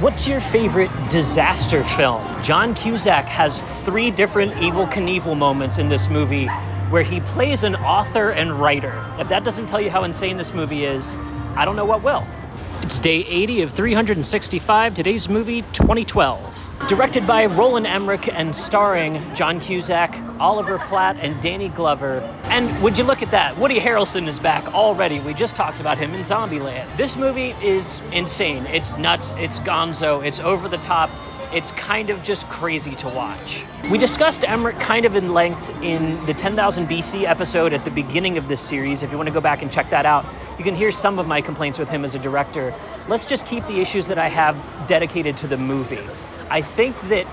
What's your favorite disaster film? John Cusack has 3 different Evel Knievel moments in this movie where he plays an author and writer. If that doesn't tell you how insane this movie is, I don't know what will. It's day 80 of 365, today's movie, 2012. Directed by Roland Emmerich and starring John Cusack, Oliver Platt, and Danny Glover. And would you look at that, Woody Harrelson is back already. We just talked about him in Zombieland. This movie is insane. It's nuts, it's gonzo, it's over the top. It's kind of just crazy to watch. We discussed Emmerich kind of in length in the 10,000 BC episode at the beginning of this series. If you want to go back and check that out, you can hear some of my complaints with him as a director. Let's just keep the issues that I have dedicated to the movie. I think that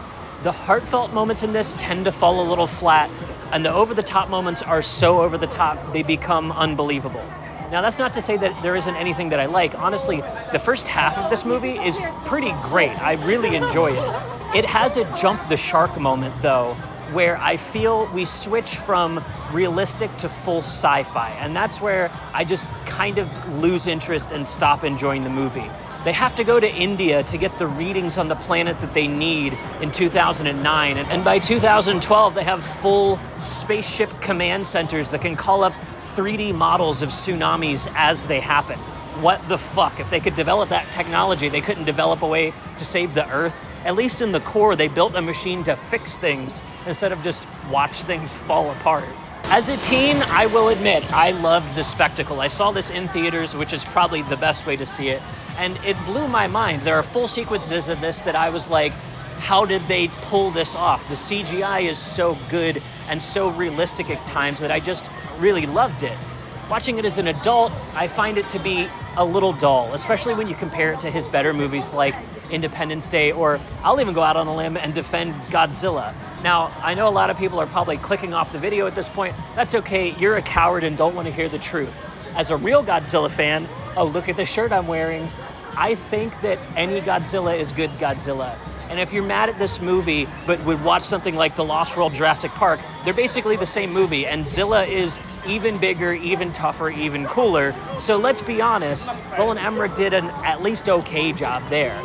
the heartfelt moments in this tend to fall a little flat, and the over-the-top moments are so over-the-top, they become unbelievable. Now, that's not to say that there isn't anything that I like. Honestly, the first half of this movie is pretty great. I really enjoy it. It has a jump the shark moment, though, where I feel we switch from realistic to full sci-fi, and that's where I just kind of lose interest and stop enjoying the movie. They have to go to India to get the readings on the planet that they need in 2009, and by 2012 they have full spaceship command centers that can call up 3D models of tsunamis as they happen. What the fuck? If they could develop that technology, they couldn't develop a way to save the Earth? At least in the core, they built a machine to fix things instead of just watch things fall apart. As a teen, I will admit, I loved the spectacle. I saw this in theaters, which is probably the best way to see it, and it blew my mind. There are full sequences of this that I was like, how did they pull this off? The CGI is so good and so realistic at times that I just really loved it. Watching it as an adult, I find it to be a little dull, especially when you compare it to his better movies like Independence Day, or I'll even go out on a limb and defend Godzilla. Now, I know a lot of people are probably clicking off the video at this point. That's okay, you're a coward and don't want to hear the truth. As a real Godzilla fan, oh, look at the shirt I'm wearing. I think that any Godzilla is good Godzilla. And if you're mad at this movie, but would watch something like The Lost World Jurassic Park, they're basically the same movie, and Zilla is even bigger, even tougher, even cooler. So let's be honest, Roland Emmerich did an at least okay job there.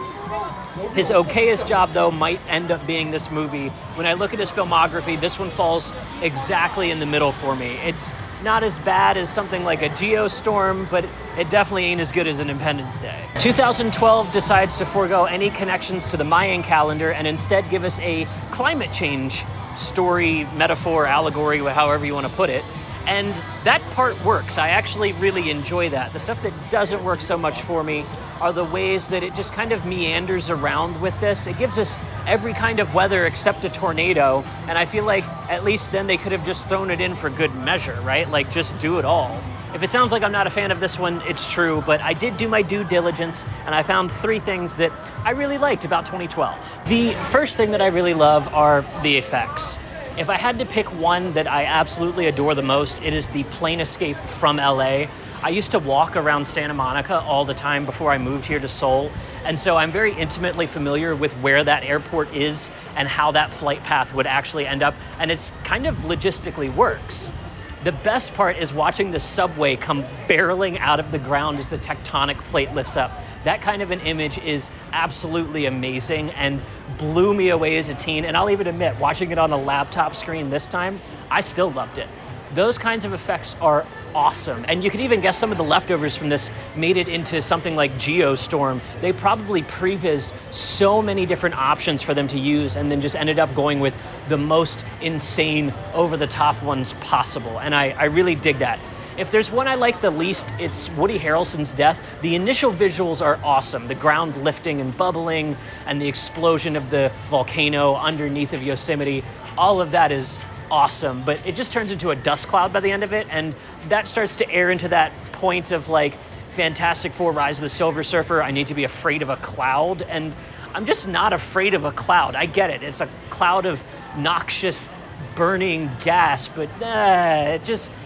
His okayest job, though, might end up being this movie. When I look at his filmography, this one falls exactly in the middle for me. It's not as bad as something like a Geostorm, but it definitely ain't as good as Independence Day. 2012 decides to forego any connections to the Mayan calendar and instead give us a climate change story, metaphor, allegory, however you want to put it. And that part works. I actually really enjoy that. The stuff that doesn't work so much for me are the ways that it just kind of meanders around with this. It gives us every kind of weather except a tornado, and I feel like at least then they could have just thrown it in for good measure, right? Like, just do it all. If it sounds like I'm not a fan of this one, it's true, but I did do my due diligence, and I found 3 things that I really liked about 2012. The first thing that I really love are the effects. If I had to pick one that I absolutely adore the most, it is the plane escape from LA. I used to walk around Santa Monica all the time before I moved here to Seoul, and so I'm very intimately familiar with where that airport is and how that flight path would actually end up, and it's kind of logistically works. The best part is watching the subway come barreling out of the ground as the tectonic plate lifts up. That kind of an image is absolutely amazing and blew me away as a teen. And I'll even admit, watching it on a laptop screen this time, I still loved it. Those kinds of effects are awesome. And you can even guess some of the leftovers from this made it into something like Geostorm. They probably prevised so many different options for them to use and then just ended up going with the most insane, over-the-top ones possible. And I really dig that. If there's one I like the least, it's Woody Harrelson's death. The initial visuals are awesome. The ground lifting and bubbling and the explosion of the volcano underneath of Yosemite. All of that is awesome, but it just turns into a dust cloud by the end of it, and that starts to air into that point of like Fantastic Four: Rise of the Silver Surfer, I need to be afraid of a cloud, and I'm just not afraid of a cloud. I get it. It's a cloud of noxious burning gas, but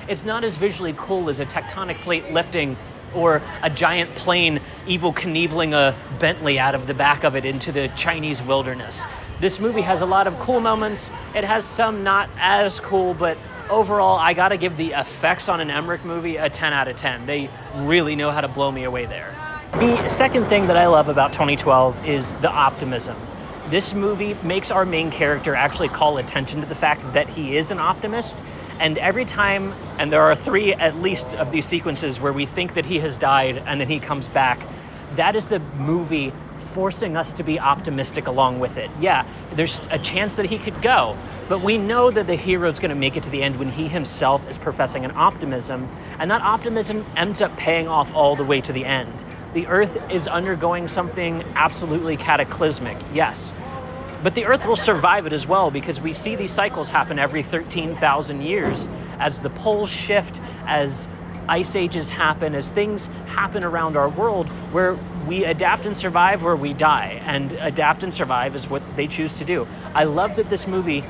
it's not as visually cool as a tectonic plate lifting or a giant plane Evel Knieveling a Bentley out of the back of it into the Chinese wilderness. This movie has a lot of cool moments. It has some not as cool, but overall, I gotta give the effects on an Emmerich movie a 10 out of 10. They really know how to blow me away there. The second thing that I love about 2012 is the optimism. This movie makes our main character actually call attention to the fact that he is an optimist. And every time, and there are 3 at least of these sequences where we think that he has died and then he comes back, that is the movie forcing us to be optimistic along with it. Yeah, there's a chance that he could go, but we know that the hero's gonna make it to the end when he himself is professing an optimism, and that optimism ends up paying off all the way to the end. The Earth is undergoing something absolutely cataclysmic, yes. But the Earth will survive it as well, because we see these cycles happen every 13,000 years as the poles shift, as ice ages happen, as things happen around our world where we adapt and survive or we die. And adapt and survive is what they choose to do. I love that this movie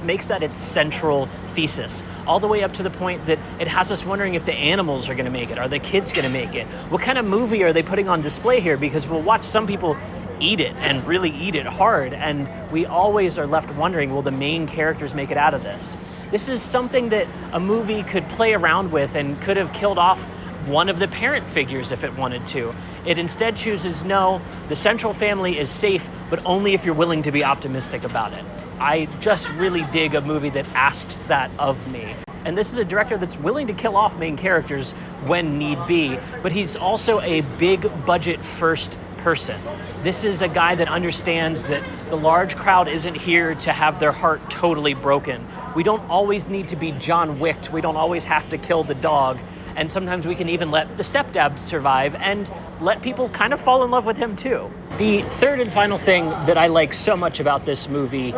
makes that its central thesis, all the way up to the point that it has us wondering if the animals are gonna make it. Are the kids gonna make it? What kind of movie are they putting on display here? Because we'll watch some people eat it and really eat it hard, and we always are left wondering, will the main characters make it out of this? This is something that a movie could play around with and could have killed off one of the parent figures if it wanted to. It instead chooses, no, the central family is safe, but only if you're willing to be optimistic about it. I just really dig a movie that asks that of me. And this is a director that's willing to kill off main characters when need be, but he's also a big budget first person. This is a guy that understands that the large crowd isn't here to have their heart totally broken. We don't always need to be John Wicked. We don't always have to kill the dog. And sometimes we can even let the stepdad survive and let people kind of fall in love with him too. The third and final thing that I like so much about this movie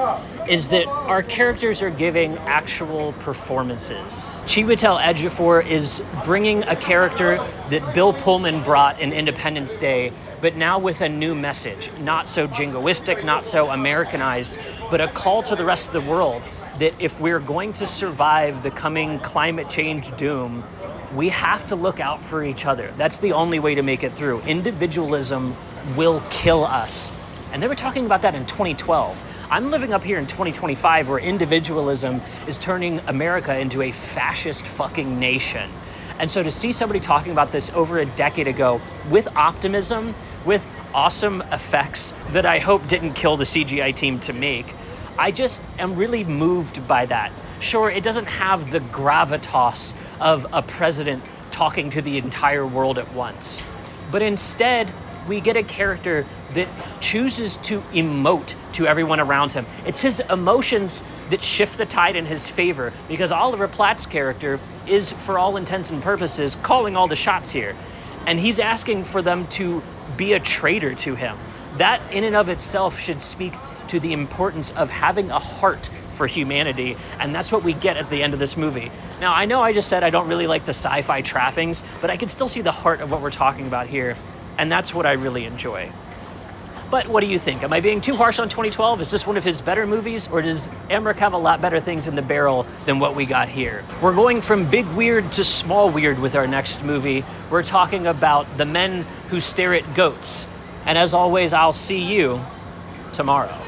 is that our characters are giving actual performances. Chiwetel Ejiofor is bringing a character that Bill Pullman brought in Independence Day, but now with a new message, not so jingoistic, not so Americanized, but a call to the rest of the world that if we're going to survive the coming climate change doom, we have to look out for each other. That's the only way to make it through. Individualism will kill us. And they were talking about that in 2012. I'm living up here in 2025 where individualism is turning America into a fascist fucking nation. And so to see somebody talking about this over a decade ago with optimism, with awesome effects that I hope didn't kill the CGI team to make, I just am really moved by that. Sure, it doesn't have the gravitas of a president talking to the entire world at once, but instead we get a character that chooses to emote to everyone around him. It's his emotions that shift the tide in his favor, because Oliver Platt's character is, for all intents and purposes, calling all the shots here. And he's asking for them to be a traitor to him. That in and of itself should speak to the importance of having a heart for humanity, and that's what we get at the end of this movie. Now, I know I just said I don't really like the sci-fi trappings, but I can still see the heart of what we're talking about here, and that's what I really enjoy. But what do you think? Am I being too harsh on 2012? Is this one of his better movies, or does Emmerich have a lot better things in the barrel than what we got here? We're going from big weird to small weird with our next movie. We're talking about The Men Who Stare at Goats. And as always, I'll see you tomorrow.